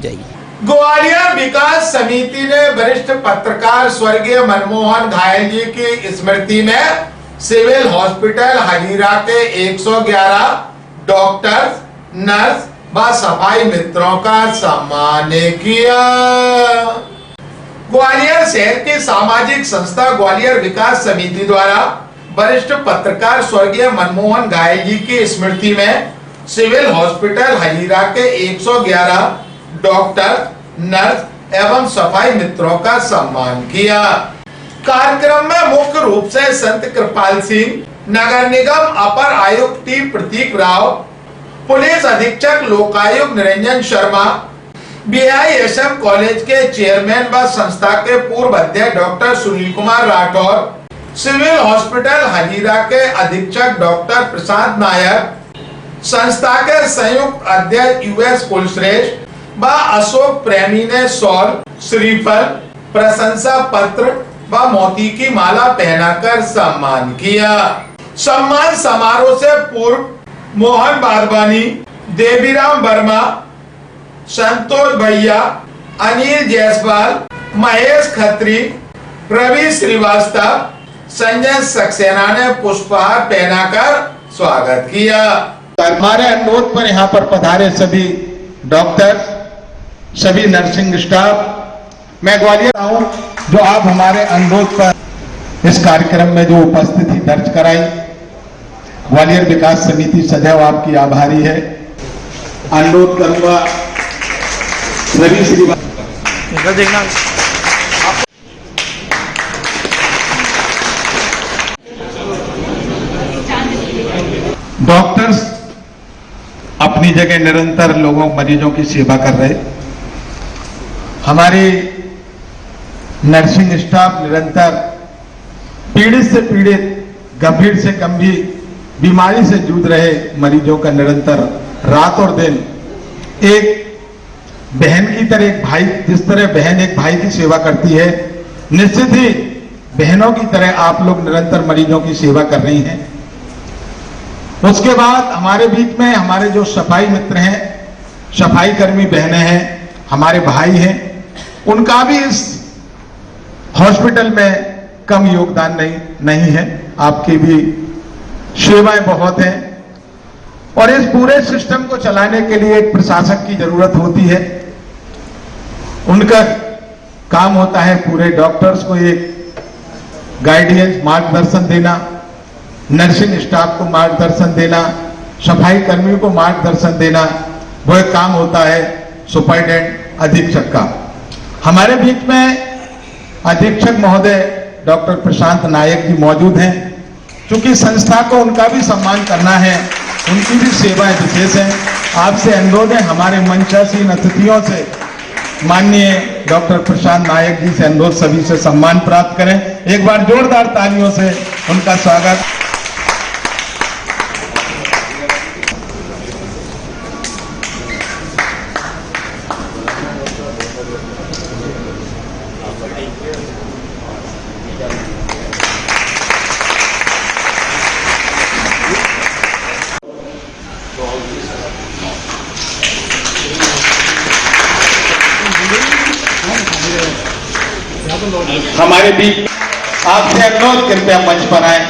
जाएगी। ग्वालियर विकास समिति ने वरिष्ठ पत्रकार स्वर्गीय मनमोहन घायल जी की स्मृति में सिविल हॉस्पिटल हजीरा के 111 डॉक्टर्स, नर्स व सफाई मित्रों का सम्मान किया। ग्वालियर शहर की सामाजिक संस्था ग्वालियर विकास समिति द्वारा वरिष्ठ पत्रकार स्वर्गीय मनमोहन घायल जी की स्मृति में सिविल हॉस्पिटल हजीरा के 111 डॉक्टर, नर्स एवं सफाई मित्रों का सम्मान किया। कार्यक्रम में मुख्य रूप से संत कृपाल सिंह, नगर निगम अपर आयुक्त टी प्रतीक राव, पुलिस अधीक्षक लोकायुक्त निरंजन शर्मा, BISM कॉलेज के चेयरमैन व संस्था के पूर्व अध्यक्ष doctor Sunil Kumar Rathore, civil hospital Hazira के अधीक्षक डॉक्टर प्रशांत नायक, संस्था के संयुक्त अध्यक्ष US कुलश्रेष्ठ व अशोक प्रेमी ने शॉल, श्रीफल, प्रशंसा पत्र व मोती की माला पहनाकर सम्मान किया। सम्मान समारोह से पूर्व मोहन बारवानी, देवीराम वर्मा, संतोष भैया, अनिल जायसवाल, महेश खत्री, रवि श्रीवास्तव, संजय सक्सेना ने पुष्पहार पहनाकर स्वागत किया। हमारे अनुरोध पर यहाँ पर पधारे सभी डॉक्टर, सभी नर्सिंग स्टाफ, मैं ग्वालियर आऊं जो आप हमारे अनुरोध पर इस कार्यक्रम में जो उपस्थिति दर्ज कराई। ग्वालियर विकास समिति सदैव आपकी आभारी है। अनुरोध करूंगा रवि श्रीवास्तव देखना। डॉक्टर्स अपनी जगह निरंतर लोगों, मरीजों की सेवा कर रहे। हमारी नर्सिंग स्टाफ निरंतर पीड़ित से पीड़ित, गंभीर से गंभीर बीमारी से जूझ रहे मरीजों का निरंतर रात और दिन एक बहन की तरह, एक भाई, जिस तरह बहन एक भाई की सेवा करती है, निश्चित ही बहनों की तरह आप लोग निरंतर मरीजों की सेवा कर रही हैं। उसके बाद हमारे बीच में हमारे जो सफाई मित्र हैं, सफाई कर्मी बहनें हैं, हमारे भाई हैं, उनका भी इस हॉस्पिटल में कम योगदान नहीं है। आपकी भी सेवाएं बहुत हैं और इस पूरे सिस्टम को चलाने के लिए एक प्रशासक की जरूरत होती है। उनका काम होता है पूरे डॉक्टर्स को एक गाइडेंस, मार्गदर्शन देना, नर्सिंग स्टाफ को मार्गदर्शन देना, सफाई कर्मियों को मार्गदर्शन देना। वो एक काम होता है सुपरिटेंडेंट, अधीक्षक का। हमारे बीच में अधीक्षक महोदय डॉक्टर प्रशांत नायक जी मौजूद हैं। क्योंकि संस्था को उनका भी सम्मान करना है, उनकी भी सेवाएं विशेष हैं। आपसे अनुरोध है, हमारे मंचासीन अतिथियों से, माननीय डॉक्टर प्रशांत नायक जी से अनुरोध, सभी से सम्मान प्राप्त करें। एक बार जोरदार तालियों से उनका स्वागत। हमारे बीच आपसे अनुरोध, कृपया मंच पर आए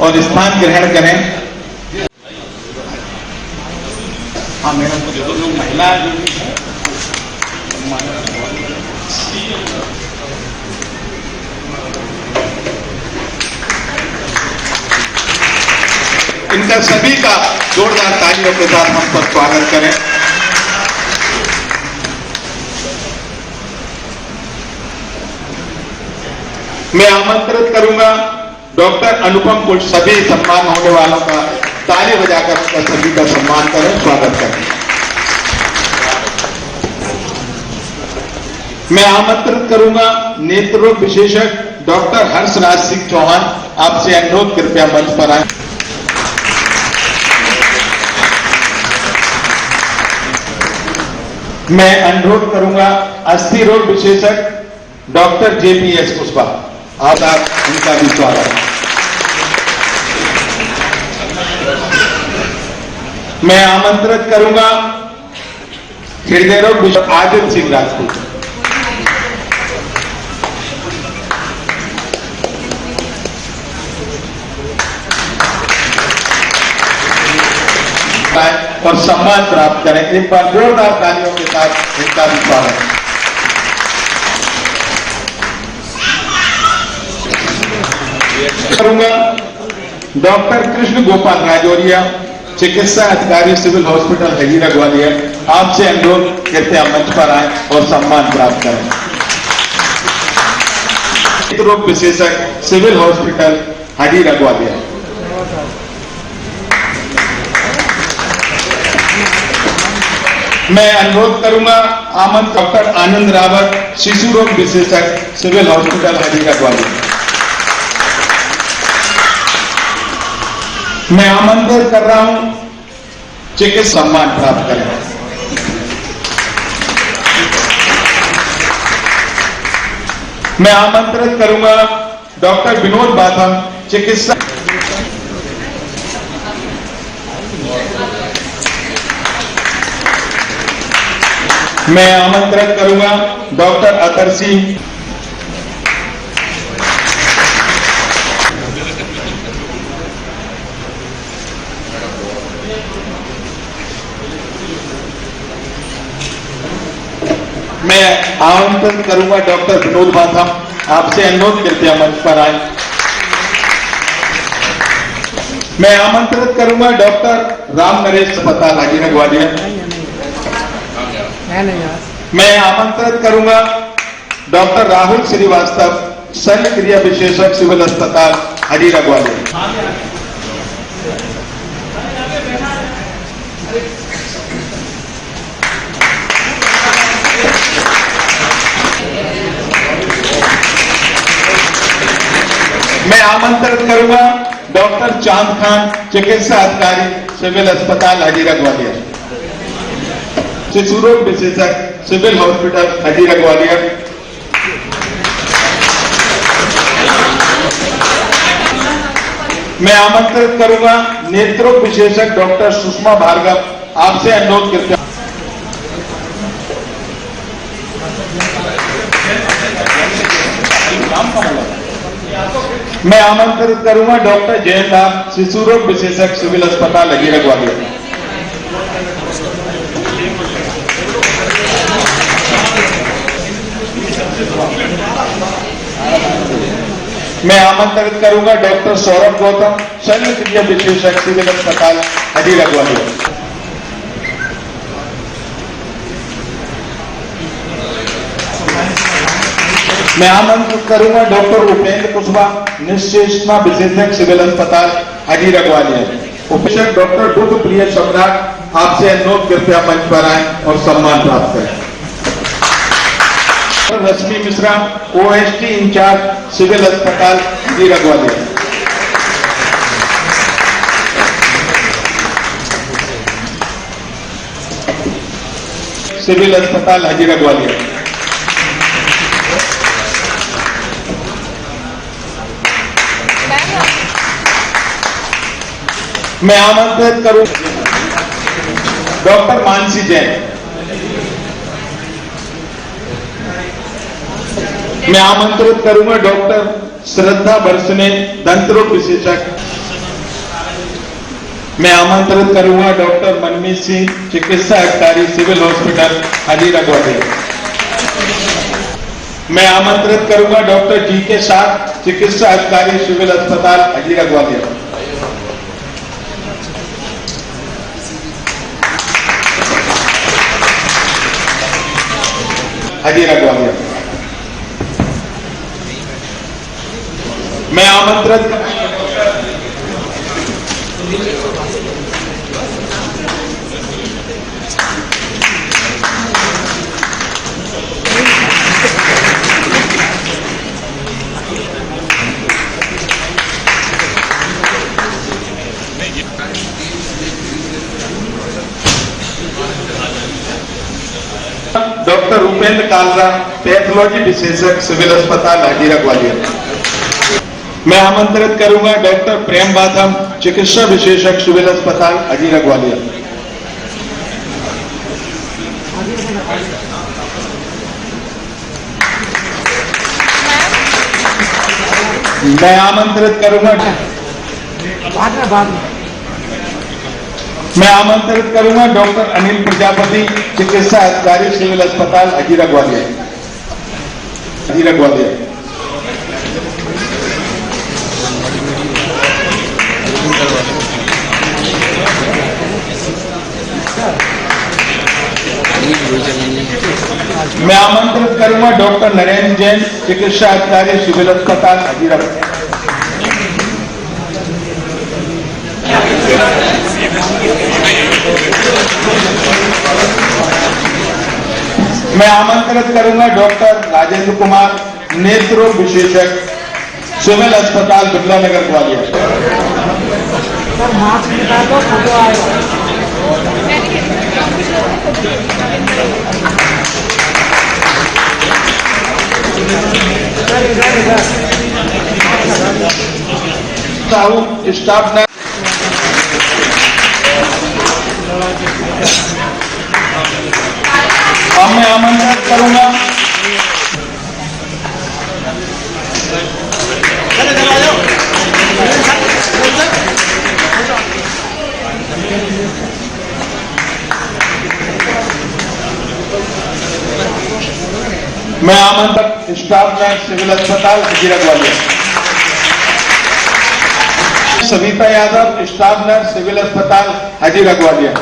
और स्थान ग्रहण करें। हाँ मैडम, महिला इनका सभी का जोरदार तालियों के साथ हम सब स्वागत करें। मैं आमंत्रित करूंगा डॉक्टर अनुपम कुल, सभी सम्मान होने वालों का ताली बजाकर सभी का सम्मान करें, स्वागत करें। मैं आमंत्रित करूंगा नेत्र रोग विशेषज्ञ डॉक्टर हर्षराज सिंह चौहान, आपसे अनुरोध, कृपया मंच पर आए। मैं अनुरोध करूंगा अस्थि रोग विशेषज्ञ डॉक्टर JPS कुशवाहा, आप उनका भी स्वागत। मैं आमंत्रित करूंगा हृदय रोग विशेषज्ञ आदित्य सिंह राजपूत। और सम्मान प्राप्त करें। एक बार जोरदार तालियों के साथ इनका भी स्वागत। करूंगा डॉक्टर कृष्ण गोपाल राजौरिया, चिकित्सा अधिकारी, सिविल हॉस्पिटल हजीरा ग्वालियर। आपसे अनुरोध करते हैं मंच पर आए और सम्मान प्राप्त करें। रोग विशेषज्ञ, सिविल हॉस्पिटल हजीरा ग्वालियर। मैं अनुरोध करूंगा आमंत्रित डॉक्टर आनंद रावत, शिशु रोग विशेषज्ञ, सिविल हॉस्पिटल हजीरा ग्वालियर। मैं आमंत्रित कर रहा हूं चिकित्सा सम्मान प्राप्त करें। मैं आमंत्रित करूंगा डॉक्टर विनोद बाथम, चिकित्सा। मैं आमंत्रित करूंगा डॉक्टर अतर सिंह, मैं आमंत्रित करूंगा डॉक्टर विनोद बाथम। आपसे अनुरोध करते हैं मंच पर आए। मैं आमंत्रित करूंगा डॉक्टर राम नरेश अस्पताल हजीरा ग्वालियर। मैं आमंत्रित करूंगा डॉक्टर राहुल श्रीवास्तव, शल्य क्रिया विशेषज्ञ, सिविल अस्पताल हजीरा ग्वालियर। मैं आमंत्रित करूंगा डॉक्टर चांद खान, चिकित्सा अधिकारी, सिविल अस्पताल हजीरा ग्वालियर। शिशु रोग विशेषज्ञ, सिविल हॉस्पिटल हजीरा ग्वालियर। मैं आमंत्रित करूंगा नेत्रोग विशेषज्ञ डॉक्टर सुषमा भार्गव। आपसे अनुरोध करते हैं। मैं आमंत्रित करूंगा डॉक्टर जयंत लाल, शिशु रोग विशेषज्ञ, सिविल अस्पताल हजीरा ग्वालियर। मैं आमंत्रित करूंगा डॉक्टर सौरभ गौतम, शल्य क्रिया विशेषज्ञ, सिविल अस्पताल हजीरा ग्वालियर। मैं आमंत्रित करूंगा डॉक्टर उपेंद्र कुशवाहा, निश्चेतना विशेषज्ञ, सिविल अस्पताल हजीरा ग्वालियर। उपचार डॉक्टर दुख प्रिय सम्राट। आपसे अनुरोध करते हैं मंच पर आए और सम्मान प्राप्त करें। रश्मि मिश्रा, ओएसटी इंचार्ज, सिविल अस्पताल हजीरा ग्वालियर। सिविल अस्पताल हजीरा ग्वालियर। मैं आमंत्रित करूं डॉक्टर मानसी जैन। मैं आमंत्रित करूंगा डॉक्टर श्रद्धा बरसने, दंत रोग विशेषज्ञ। मैं आमंत्रित करूंगा डॉक्टर मनमीत सिंह, चिकित्सा अधिकारी, सिविल हॉस्पिटल हजीरा ग्वालियर। मैं आमंत्रित करूंगा डॉक्टर जीके शाह, चिकित्सा अधिकारी, सिविल अस्पताल हजीरा ग्वालियर। हजीरा ग्वालियर। मैं आमंत्रित डॉक्टर उपेंद्र कालरा, पैथोलॉजी विशेषज्ञ, सिविल अस्पताल हजीरा ग्वालियर। मैं आमंत्रित करूंगा डॉक्टर प्रेम बाथम, चिकित्सा विशेषज्ञ, सिविल अस्पताल हजीरा ग्वालियर। मैं आमंत्रित करूंगा डॉक्टर अनिल प्रजापति, चिकित्सा अधिकारी, सिविल अस्पताल हजीरा ग्वालियर। मैं आमंत्रित करूंगा डॉक्टर नरेंद्र जैन, चिकित्सा अधिकारी, सिविल अस्पताल हजीरा। मैं आमंत्रित करूंगा डॉक्टर राजेंद्र कुमार, नेत्र रोग विशेषज्ञ, सिविल अस्पताल बिरला नगर ग्वालियर। साहू स्टाफ ने अब मैं आमंत्रित करूंगा स्टाफ नर्स, सिविल अस्पताल Hazira Gwalior. Savita Yadav, staff nurse, civil अस्पताल हजीरा ग्वालियर।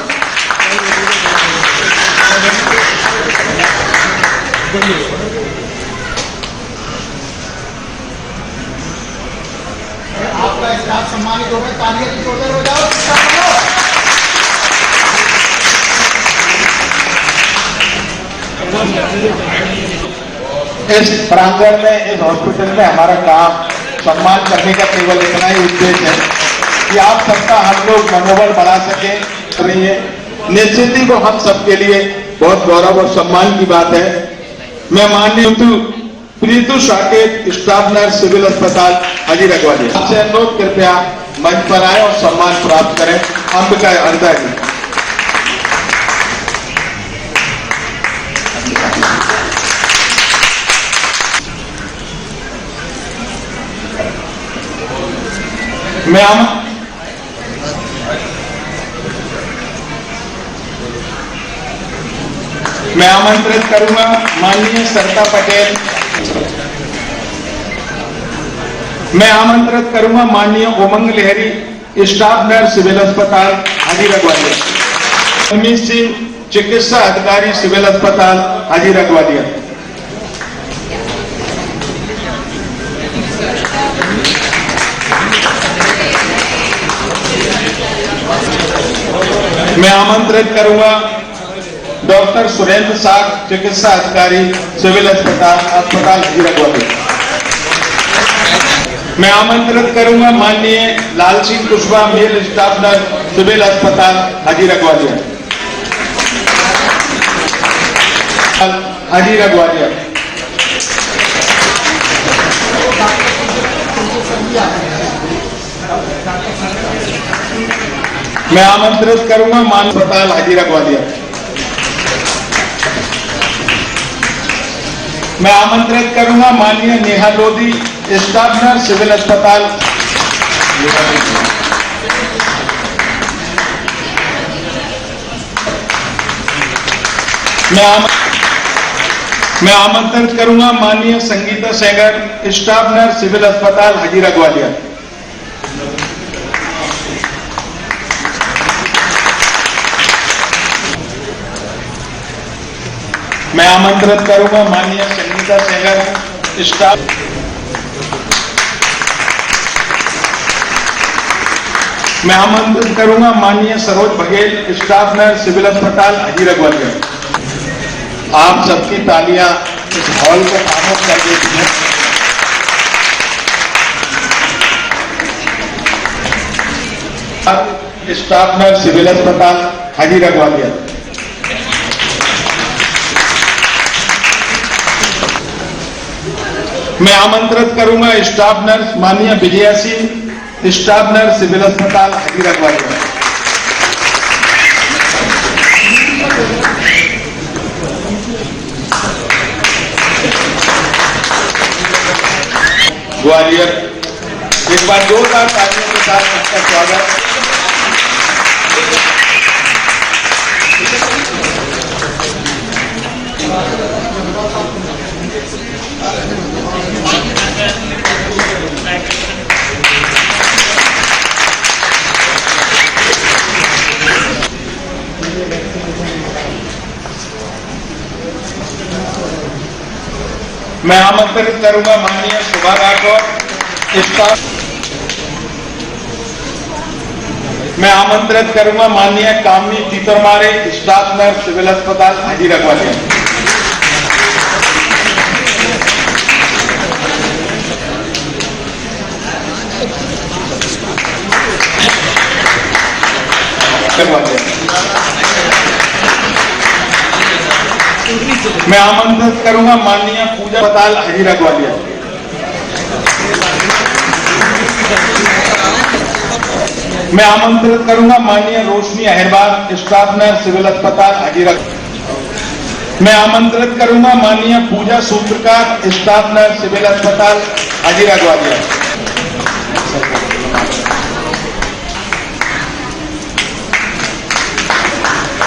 आपका स्टाफ सम्मानित हो गया, तालियां की जोरदार हो जाओ। इस प्रांगण में, इस हॉस्पिटल में हमारा काम सम्मान करने का केवल इतना ही उद्देश्य है कि आप सबका हम लोग मनोबल बढ़ा सके। निश्चित ही वो हम सबके लिए बहुत गौरव और सम्मान की बात है। मैं माननीय Pritu Saket, staff nurse, civil अस्पताल हजीरा ग्वालियर, आपसे अनुरोध कृपया मंच पर आए और सम्मान प्राप्त करें। अंबिका अंदर जी। मैं आमंत्रित करूंगा माननीय सरिता पटेल। मैं आमंत्रित करूंगा माननीय उमंग लहरी, स्टाफ नर्स, सिविल अस्पताल हजीरा ग्वालियर। अमित सिंह, चिकित्सा अधिकारी, सिविल अस्पताल हजीरा ग्वालियर। मैं आमंत्रित करूंगा डॉक्टर सुरेंद्र साग, चिकित्सा अधिकारी, सिविल अस्पताल हजीरा ग्वालियर। मैं आमंत्रित करूंगा माननीय Lal Singh Kushwaha, male staff nurse, civil अस्पताल हजीरा ग्वालियर। मैं आमंत्रित करूंगा माननीय अस्पताल हजीरा ग्वालियर। मैं आमंत्रित करूंगा माननीय Neha Lodhi, staff nurse, civil अस्पताल। मैं आमंत्रित करूंगा माननीय Sangeeta Sengar, staff nurse, civil अस्पताल हजीरा ग्वालियर। मैं आमंत्रित करूंगा माननीय संगीता सेंगर, स्टाफ। मैं आमंत्रित करूंगा माननीय Saroj Baghel, staff nurse, civil अस्पताल हजीरा ग्वालियर। आप सबकी तालियां इस हॉल को खामोश कर देती हैं। स्टाफ नर्स, सिविल अस्पताल हजीरा ग्वालियर। मैं आमंत्रित करूंगा स्टाफ नर्स माननीय Vijaya Singh, staff nurse, civil अस्पताल हजीरा ग्वालियर। ग्वालियर एक बार जोरदार तालियों के साथ सबका स्वागत। मैं आमंत्रित करूंगा माननीय शोभा राठौर स्टाफ। मैं आमंत्रित करूंगा माननीय कामनी तीतरमारे स्टाफ नर्स सिविल अस्पताल हाजीरा ग्वालियर। मैं आमंत्रित करूंगा माननीय पूजा अस्पताल हाजीरा ग्वालियर। मैं आमंत्रित करूंगा माननीय रोशनी अहिरबार स्टाफ नर्स सिविल अस्पताल हाजीरा। मैं आमंत्रित करूंगा माननीय पूजा सूत्रकार स्टाफ नर्स सिविल अस्पताल हाजीरा ग्वालियर।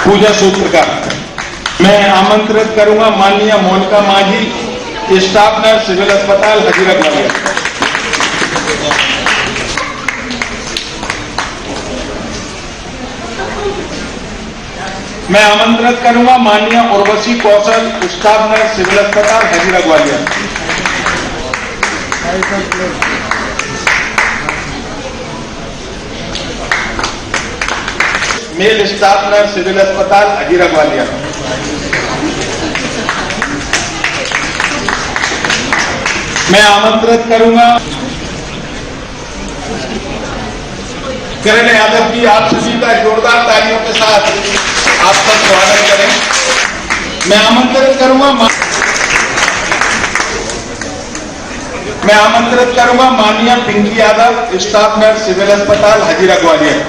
पूजा सूत्रकार। मैं आमंत्रित करूंगा माननीय मोनिका माझी स्टाफ नर्स सिविल अस्पताल हाजीरा ग्वालियर। मैं आमंत्रित करूंगा माननीय Urvashi Kaushal staff nurse civil अस्पताल Hazira Gwalior. Male staff nurse civil अस्पताल हाजीरा ग्वालियर। मैं आमंत्रित करूंगा किरण यादव की। आप सभी का जोरदार तालियों के साथ आपका स्वागत करें। मैं आमंत्रित करूंगा माननीय Pinky Yadav staff nurse civil अस्पताल हाजीरा ग्वालियर।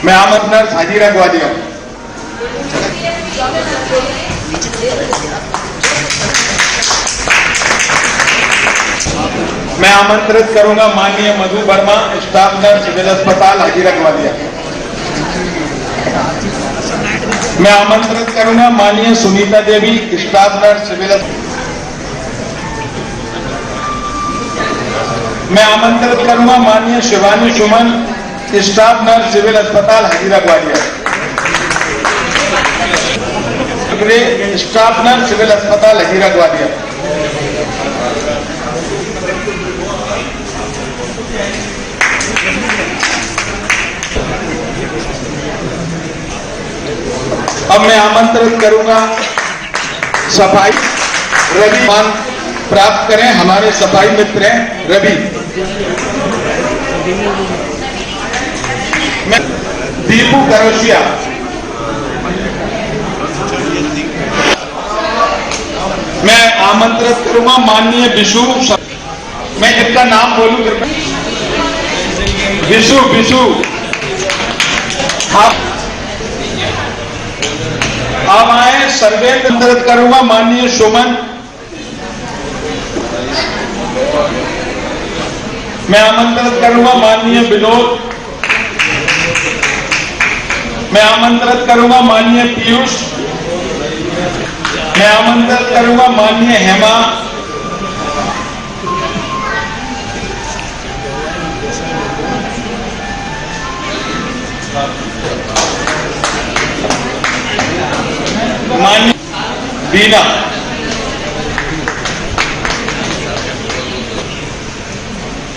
मैं आमंत्रित नर्स हाजीरा ग्वालियर। मैं आमंत्रित करूंगा माननीय Madhu Verma staff nurse civil अस्पताल हाजीरा ग्वालियर। मैं आमंत्रित करूंगा माननीय Sunita Devi staff nurse civil. मैं आमंत्रित करूंगा माननीय Shivani Suman staff nurse civil अस्पताल Hazira Gwalior. Staff nurse civil अस्पताल हाजीरा ग्वालियर। अब मैं आमंत्रित करूंगा सफाई रवि मान प्राप्त करें हमारे सफाई मित्र हैं रवि। मैं दीपू करोशिया। मैं आमंत्रित करूंगा माननीय विशु। मैं जिनका नाम बोलूं कृपया। विशु आप आए। सर्वे आमंत्रित करूंगा माननीय सुमन। मैं आमंत्रित करूंगा माननीय विनोद। मैं आमंत्रित करूंगा माननीय पीयूष। मैं आमंत्रित करूंगा माननीय हेमा। माननीय बीना।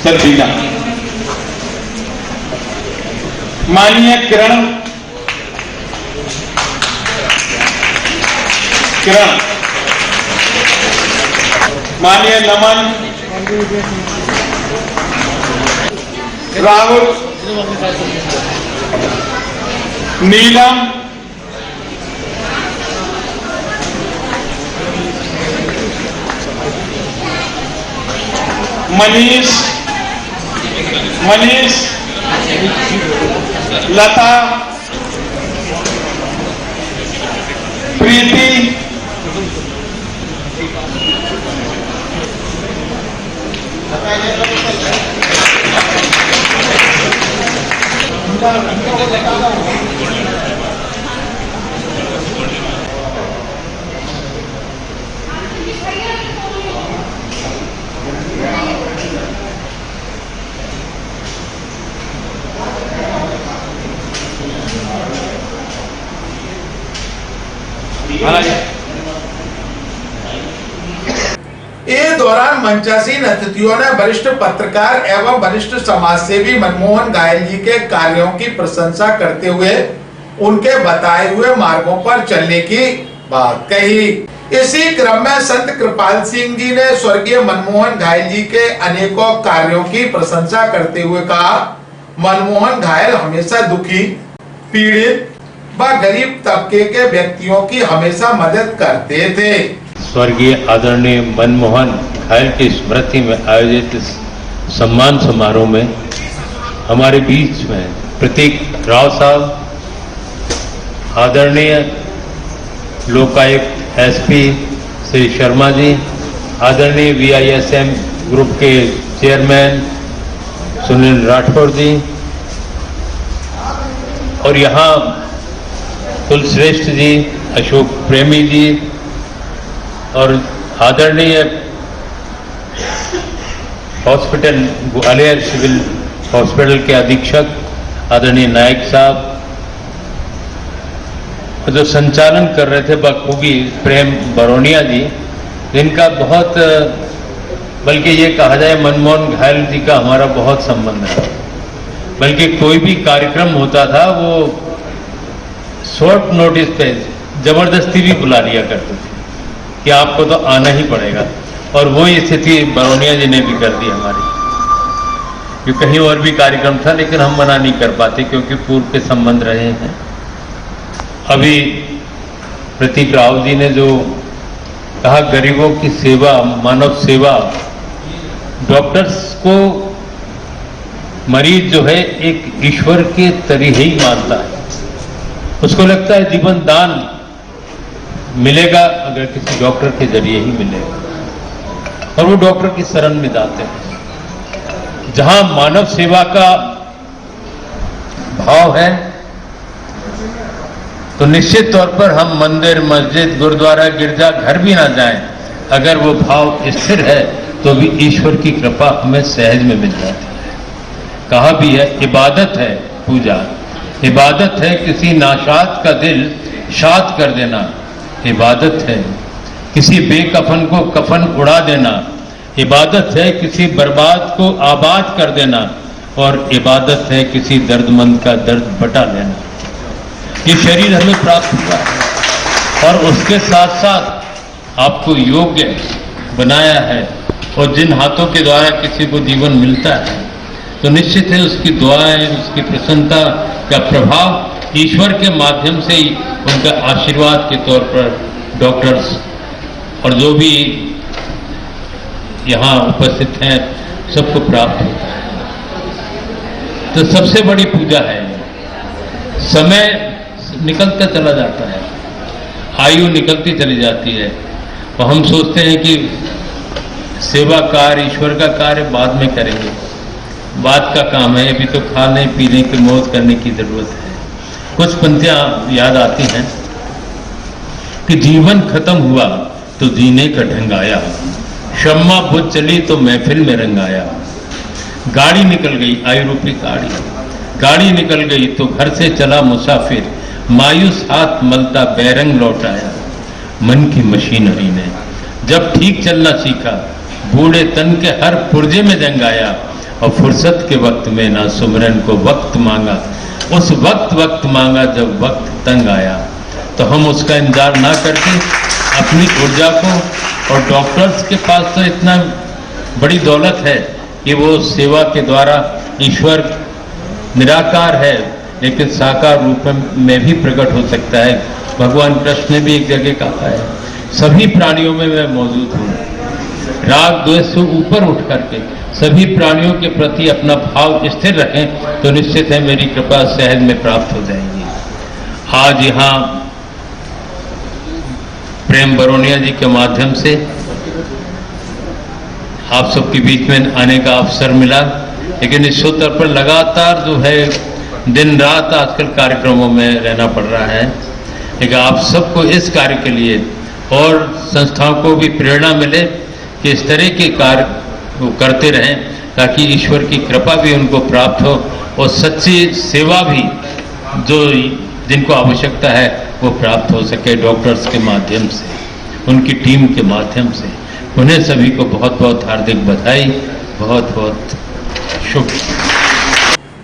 सर बीना। माननीय किरण। माननीय नमन। राहुल। नीलम। मनीष। लता। प्रीति, इस दौरान मंचासीन अतिथियों ने वरिष्ठ पत्रकार एवं वरिष्ठ समाजसेवी मनमोहन घायल जी के कार्यों की प्रशंसा करते हुए उनके बताए हुए मार्गों पर चलने की बात कही। इसी क्रम में संत कृपाल सिंह जी ने स्वर्गीय मनमोहन घायल जी के अनेकों कार्यों की प्रशंसा करते हुए कहा, मनमोहन घायल हमेशा दुखी, पीड़ित व गरीब तबके के व्यक्तियों की हमेशा मदद करते थे। स्वर्गीय आदरणीय मनमोहन घायल की स्मृति में आयोजित इस सम्मान समारोह में हमारे बीच में प्रतीक राव साहब, आदरणीय लोकायुक्त एसपी श्री शर्मा जी, आदरणीय VISM ग्रुप के चेयरमैन सुनील राठौर जी, और यहाँ कुलश्रेष्ठ जी, अशोक प्रेमी जी, और आदरणीय हॉस्पिटल ग्वालियर सिविल हॉस्पिटल के अधीक्षक आदरणीय नायक साहब, जो संचालन कर रहे थे बखूबी प्रेम बरौनिया जी, जिनका बहुत, बल्कि ये कहा जाए मनमोहन घायल जी का हमारा बहुत संबंध है। बल्कि कोई भी कार्यक्रम होता था वो शॉर्ट नोटिस पे जबरदस्ती भी बुला लिया करते थे कि आपको तो आना ही पड़ेगा, और वही स्थिति बरौनिया जी ने भी कर दी हमारी। कि कहीं और भी कार्यक्रम था लेकिन हम मना नहीं कर पाते क्योंकि पूर्व के संबंध रहे हैं। अभी प्रतीक राव जी ने जो कहा, गरीबों की सेवा, मानव सेवा, डॉक्टर्स को मरीज जो है एक ईश्वर के तरीके ही मानता है। उसको लगता है जीवन दान मिलेगा अगर किसी डॉक्टर के जरिए ही मिलेगा, और वो डॉक्टर की शरण में जाते हैं। जहां मानव सेवा का भाव है तो निश्चित तौर पर हम मंदिर, मस्जिद, गुरुद्वारा, गिरजा घर भी ना जाएं, अगर वो भाव स्थिर है तो भी ईश्वर की कृपा हमें सहज में मिल जाती है। कहा भी है, इबादत है पूजा, इबादत है किसी नाशाद का दिल शाद कर देना, इबादत है किसी बेकफन को कफन उड़ा देना, इबादत है किसी बर्बाद को आबाद कर देना, और इबादत है किसी दर्दमंद का दर्द बटा लेना। ये शरीर हमें प्राप्त हुआ है और उसके साथ साथ आपको योग्य बनाया है, और जिन हाथों के द्वारा किसी को जीवन मिलता है तो निश्चित है उसकी दुआएं, उसकी प्रसन्नता का प्रभाव ईश्वर के माध्यम से ही उनका आशीर्वाद के तौर पर डॉक्टर्स और जो भी यहाँ उपस्थित हैं सबको प्राप्त होता है। तो सबसे बड़ी पूजा है। समय निकलता चला जाता है, आयु निकलती चली जाती है, और हम सोचते हैं कि सेवा कार्य, ईश्वर का कार्य बाद में करेंगे, बाद का काम है, अभी तो खाने पीने की मौज करने की जरूरत है। कुछ पंक्तियां याद आती हैं कि जीवन खत्म हुआ तो जीने का ढंग आया, शम्मा बुझ चली तो महफिल में रंग आया, गाड़ी निकल गई, आयु रूपी गाड़ी निकल गई तो घर से चला मुसाफिर, मायूस हाथ मलता बैरंग लौट आया। मन की मशीनरी ने जब ठीक चलना सीखा, बूढ़े तन के हर पुर्जे में जंग आया, और फुर्सत के वक्त में ना सुमरन को वक्त मांगा, उस वक्त मांगा जब वक्त तंग आया। तो हम उसका इंतजार ना करके अपनी ऊर्जा को, और डॉक्टर्स के पास तो इतना बड़ी दौलत है कि वो सेवा के द्वारा, ईश्वर निराकार है लेकिन साकार रूप में भी प्रकट हो सकता है। भगवान कृष्ण ने भी एक जगह कहा है, सभी प्राणियों में मैं मौजूद हूँ। राग द्वेष से ऊपर उठ करके सभी प्राणियों के प्रति अपना भाव स्थिर रखें तो निश्चित है मेरी कृपा सहज में प्राप्त हो जाएगी। आज यहाँ प्रेम बरोनिया जी के माध्यम से आप सबके बीच में आने का अवसर मिला, लेकिन इस स्तर पर लगातार जो है दिन रात आजकल कार्यक्रमों में रहना पड़ रहा है। लेकिन आप सबको इस कार्य के लिए और संस्थाओं को भी प्रेरणा मिले कि इस तरह के कार्य वो करते रहें, ताकि ईश्वर की कृपा भी उनको प्राप्त हो और सच्ची सेवा भी जो जिनको आवश्यकता है वो प्राप्त हो सके डॉक्टर्स के माध्यम से, उनकी टीम के माध्यम से। उन्हें सभी को बहुत बहुत हार्दिक बधाई, बहुत बहुत शुभ।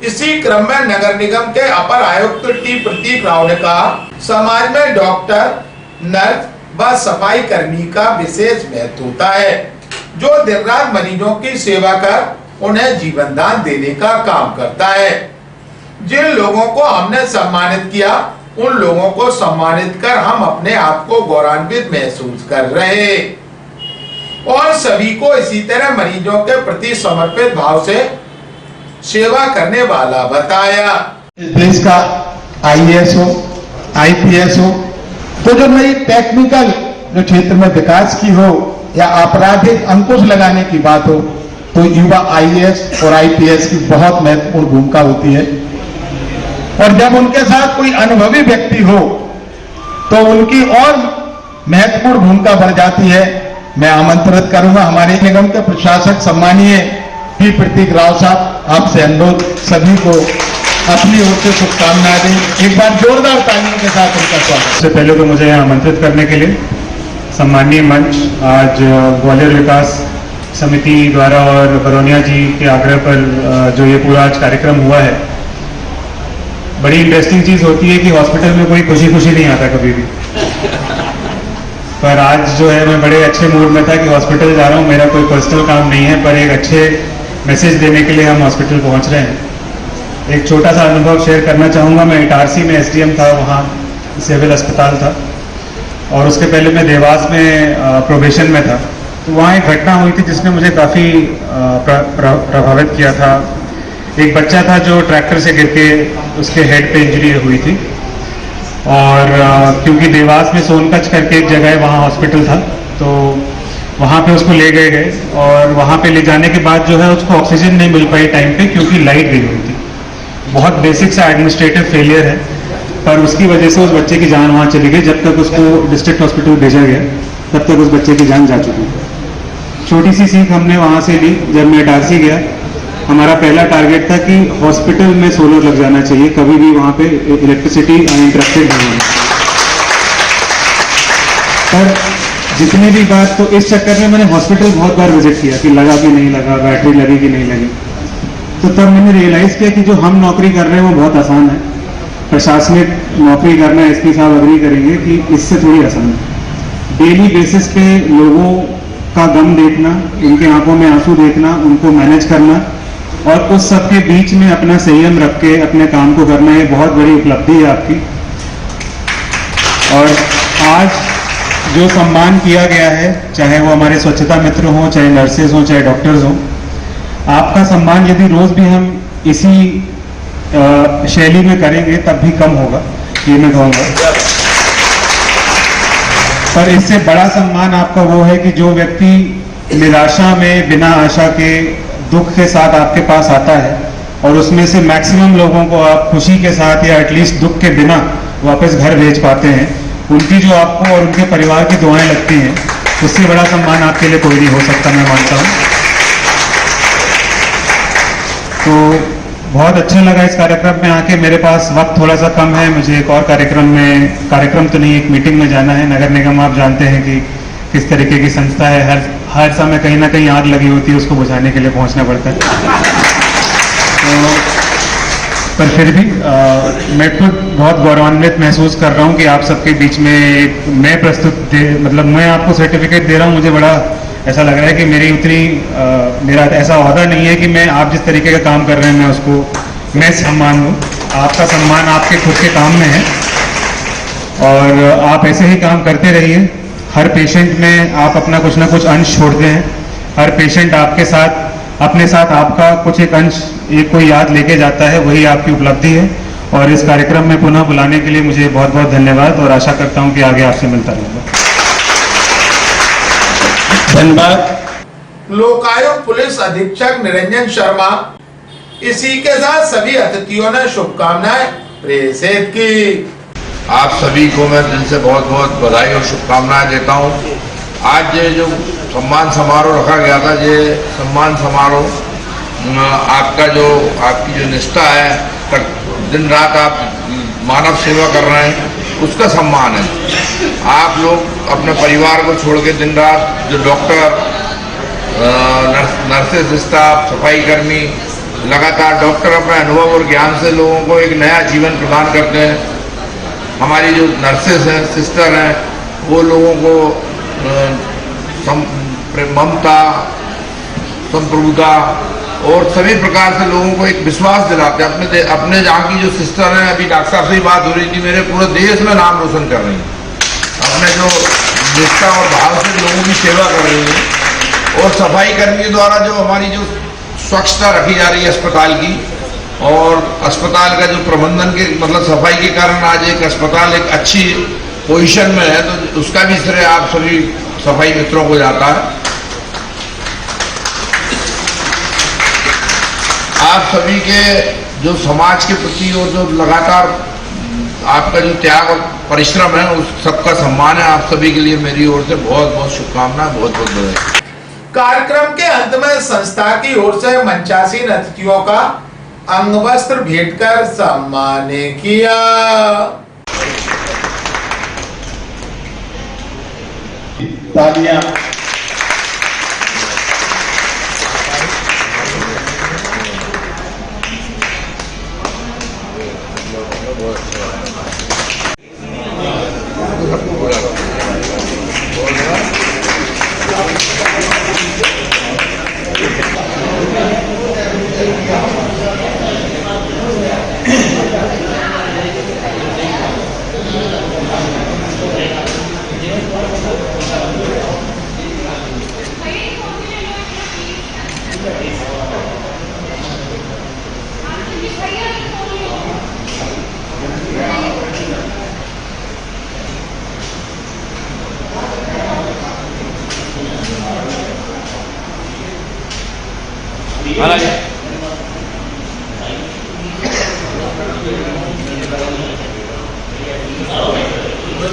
इसी क्रम में नगर निगम के अपर आयुक्त टी प्रतीक राव ने कहा, समाज में डॉक्टर, नर्स व सफाई कर्मी का विशेष महत्व होता है, जो दिन रात मरीजों की सेवा कर उन्हें जीवन दान देने का काम करता है। जिन लोगों को हमने सम्मानित किया, उन लोगों को सम्मानित कर हम अपने आप को गौरवान्वित महसूस कर रहे और सभी को इसी तरह मरीजों के प्रति समर्पित भाव से सेवा करने वाला बताया। इस देश का IAS हो, IPS हो, तो जो नई टेक्निकल जो क्षेत्र में विकास की हो या आपराधिक अंकुश लगाने की बात हो, तो युवा IAS और IPS की बहुत महत्वपूर्ण भूमिका होती है। और जब उनके साथ कोई अनुभवी व्यक्ति हो तो उनकी और महत्वपूर्ण भूमिका बढ़ जाती है। मैं आमंत्रित करूंगा हमारे निगम के प्रशासक सम्मानीय टी प्रतीक राव साहब, आपसे अनुरोध सभी को अपनी ओर से शुभकामनाएं दें। एक बार जोरदार तालियों के साथ उनका स्वागत। सबसे पहले तो मुझे यहाँ आमंत्रित करने के लिए सम्मानीय मंच, आज ग्वालियर विकास समिति द्वारा और बरोनिया जी के आग्रह पर जो ये पूरा आज कार्यक्रम हुआ है, बड़ी इंटरेस्टिंग चीज होती है कि हॉस्पिटल में कोई खुशी खुशी नहीं आता कभी भी, पर आज जो है मैं बड़े अच्छे मूड में था कि हॉस्पिटल जा रहा हूँ, मेरा कोई पर्सनल काम नहीं है, पर एक अच्छे मैसेज देने के लिए हम हॉस्पिटल पहुँच रहे हैं। एक छोटा सा अनुभव शेयर करना चाहूँगा। मैं इटारसी में SDM था, वहाँ सिविल अस्पताल था, और उसके पहले मैं देवास में प्रोबेशन में था। तो वहाँ एक घटना हुई थी जिसने मुझे काफ़ी प्रभावित किया था। एक बच्चा था जो ट्रैक्टर से गिर के उसके हेड पे इंजरी हुई थी, और क्योंकि देवास में सोनकच्छ करके एक जगह है, वहाँ हॉस्पिटल था, तो वहाँ पे उसको ले गए और वहाँ पे ले जाने के बाद जो है उसको ऑक्सीजन नहीं मिल पाई टाइम पे, क्योंकि लाइट गई हुई थी। बहुत बेसिक सा एडमिनिस्ट्रेटिव फेलियर है, पर उसकी वजह से उस बच्चे की जान वहाँ चली गई। जब तक उसको डिस्ट्रिक्ट हॉस्पिटल भेजा गया तब तक उस बच्चे की जान जा चुकी। छोटी सी सीख हमने वहाँ से ली। जब मैं इटारसी गया, हमारा पहला टारगेट था कि हॉस्पिटल में सोलर लग जाना चाहिए, कभी भी वहाँ पे इलेक्ट्रिसिटी अनइंटरप्टेड नहीं होनी। पर जितने भी बात, तो इस चक्कर में मैंने हॉस्पिटल बहुत बार विजिट किया कि लगा कि नहीं लगा, बैटरी लगी कि नहीं लगी। तो तब मैंने रियलाइज किया कि जो हम नौकरी कर रहे हैं वो बहुत आसान है, प्रशासनिक नौकरी करना SP साहब अग्री करेंगे कि इससे थोड़ी आसान है। डेली बेसिस पे लोगों का गम देखना, उनके आंखों में आंसू देखना, उनको मैनेज करना और उस सब के बीच में अपना संयम रख के अपने काम को करना, ये बहुत बड़ी उपलब्धि है आपकी। और आज जो सम्मान किया गया है, चाहे वो हमारे स्वच्छता मित्र हों, चाहे नर्सेज हों, चाहे डॉक्टर्स हों, आपका सम्मान यदि रोज भी हम इसी शैली में करेंगे तब भी कम होगा, ये मैं कहूँगा। पर इससे बड़ा सम्मान आपका वो है कि जो व्यक्ति निराशा में बिना आशा के दुख के साथ आपके पास आता है और उसमें से मैक्सिमम लोगों को आप खुशी के साथ या एटलीस्ट दुख के बिना वापस घर भेज पाते हैं, उनकी जो आपको और उनके परिवार की दुआएं लगती हैं, उससे बड़ा सम्मान आपके लिए कोई नहीं हो सकता, मैं मानता हूँ। तो बहुत अच्छा लगा इस कार्यक्रम में आके। मेरे पास वक्त थोड़ा सा कम है, मुझे एक और कार्यक्रम तो नहीं, एक मीटिंग में जाना है। नगर निगम आप जानते हैं कि किस तरीके की संस्था है, हर समय कहीं ना कहीं आग लगी होती है, उसको बुझाने के लिए पहुंचना पड़ता है। तो पर फिर भी मैं खुद बहुत गौरवान्वित महसूस कर रहा हूं कि आप सबके बीच में मैं मैं आपको सर्टिफिकेट दे रहा हूं। मुझे बड़ा ऐसा लग रहा है कि मेरा ऐसा ओहदा नहीं है कि मैं आप जिस तरीके का काम कर रहे हैं मैं उसको मैं सम्मान दूं। आपका सम्मान आपके खुद के काम में है और आप ऐसे ही काम करते रहिए। हर पेशेंट में आप अपना कुछ ना कुछ अंश छोड़ते हैं, हर पेशेंट आपके साथ अपने साथ आपका कुछ एक अंश एक कोई याद लेके जाता है, वही आपकी उपलब्धि है। और इस कार्यक्रम में पुनः बुलाने के लिए मुझे बहुत बहुत धन्यवाद और आशा करता हूं कि आगे आपसे मिलता रहूंगा। धन्यवाद। लोकायुक्त पुलिस अधीक्षक निरंजन शर्मा, इसी के साथ सभी अतिथियों ने शुभकामनाएं प्रेषित की। आप सभी को मैं दिल से बहुत बहुत बधाई और शुभकामनाएं देता हूं। आज ये जो सम्मान समारोह रखा गया था, ये सम्मान समारोह आपकी जो निष्ठा है, दिन रात आप मानव सेवा कर रहे हैं, उसका सम्मान है। आप लोग अपने परिवार को छोड़ के दिन रात जो डॉक्टर, नर्सेज स्टाफ, सफाई कर्मी, लगातार डॉक्टर अपने अनुभव और ज्ञान से लोगों को एक नया जीवन प्रदान करते हैं। हमारी जो नर्सेज हैं, सिस्टर हैं, वो लोगों को ममता, संप्रभुता और सभी प्रकार से लोगों को एक विश्वास दिलाते हैं। अपने जहाँ की जो सिस्टर हैं, अभी डॉक्टर साहब से ही बात हो रही थी, मेरे पूरे देश में नाम रोशन कर रही हैं। अपने जो निष्ठा और भाव से लोगों की सेवा कर रही हैं। और सफाई कर्मियों द्वारा जो हमारी जो स्वच्छता रखी जा रही है अस्पताल की, और अस्पताल का जो प्रबंधन के मतलब सफाई के कारण आज एक अस्पताल एक अच्छी पोजीशन में है, तो उसका भी श्रेय आप सभी सफाई मित्रों को जाता है। आप सभी के जो समाज के प्रति और जो लगातार आपका जो त्याग और परिश्रम है, उस सबका सम्मान है। आप सभी के लिए मेरी ओर से बहुत बहुत शुभकामनाएं, बहुत बहुत बधाई। कार्यक्रम के अंत में संस्था की ओर से मंचासीन अतिथियों का अंग वस्त्र भेंट कर सम्मान किया। तालियां।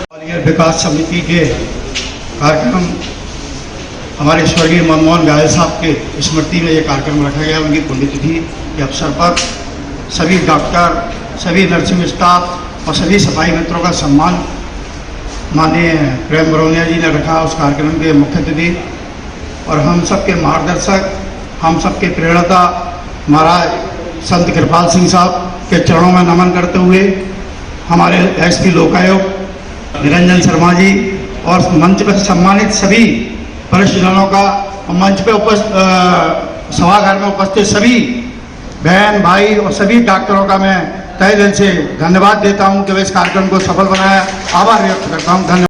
ग्वालियर विकास समिति के कार्यक्रम हमारे स्वर्गीय मनमोहन घायल साहब के स्मृति में ये कार्यक्रम रखा गया। उनकी पुण्यतिथि के अवसर पर सभी डॉक्टर, सभी नर्सिंग स्टाफ और सभी सफाई मित्रों का सम्मान माननीय प्रेम बरौनिया जी ने रखा उस कार्यक्रम के मुख्य अतिथि। और हम सबके मार्गदर्शक, हम सबके प्रेरणा महाराज संत कृपाल सिंह साहब के चरणों में नमन करते हुए हमारे एसपी लोकायुक्त निरंजन शर्मा जी और मंच पर सम्मानित सभी वरिष्ठ जनों का, मंच पे सभागार में उपस्थित सभी बहन भाई और सभी डॉक्टरों का मैं तहे दिल से धन्यवाद देता हूं कि वे इस कार्यक्रम को सफल बनाया। आभार व्यक्त करता हूं। धन्यवाद।